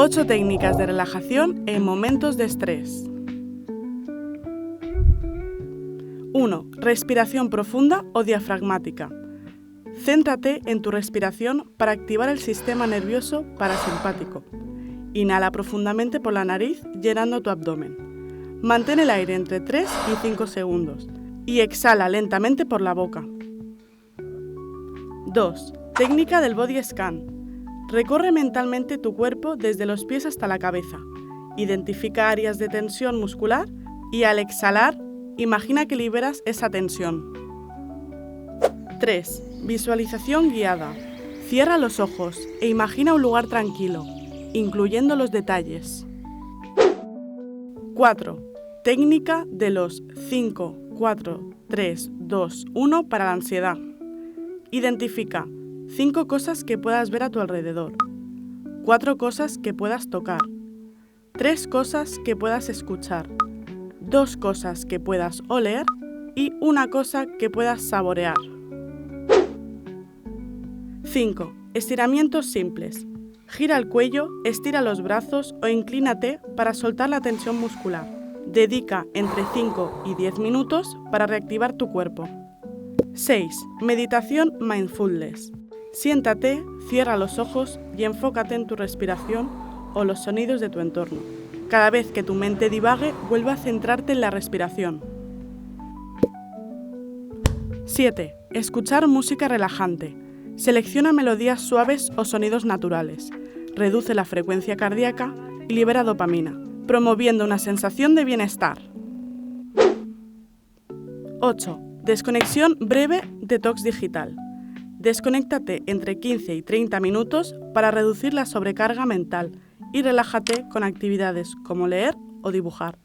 8 técnicas de relajación en momentos de estrés. 1. Respiración profunda o diafragmática. Céntrate en tu respiración para activar el sistema nervioso parasimpático. Inhala profundamente por la nariz, llenando tu abdomen. Mantén el aire entre 3 y 5 segundos y exhala lentamente por la boca. 2. Técnica del body scan. Recorre mentalmente tu cuerpo desde los pies hasta la cabeza. Identifica áreas de tensión muscular y al exhalar, imagina que liberas esa tensión. 3. Visualización guiada. Cierra los ojos e imagina un lugar tranquilo, incluyendo los detalles. 4. Técnica de los 5, 4, 3, 2, 1 para la ansiedad. Identifica 5 cosas que puedas ver a tu alrededor, 4 cosas que puedas tocar, 3 cosas que puedas escuchar, 2 cosas que puedas oler y 1 cosa que puedas saborear. 5. Estiramientos simples. Gira el cuello, estira los brazos o inclínate para soltar la tensión muscular. Dedica entre 5 y 10 minutos para reactivar tu cuerpo. 6. Meditación mindfulness. Siéntate, cierra los ojos y enfócate en tu respiración o los sonidos de tu entorno. Cada vez que tu mente divague, vuelve a centrarte en la respiración. 7. Escuchar música relajante. Selecciona melodías suaves o sonidos naturales. Reduce la frecuencia cardíaca y libera dopamina, promoviendo una sensación de bienestar. 8. Desconexión breve, detox digital. Desconéctate entre 15 y 30 minutos para reducir la sobrecarga mental y relájate con actividades como leer o dibujar.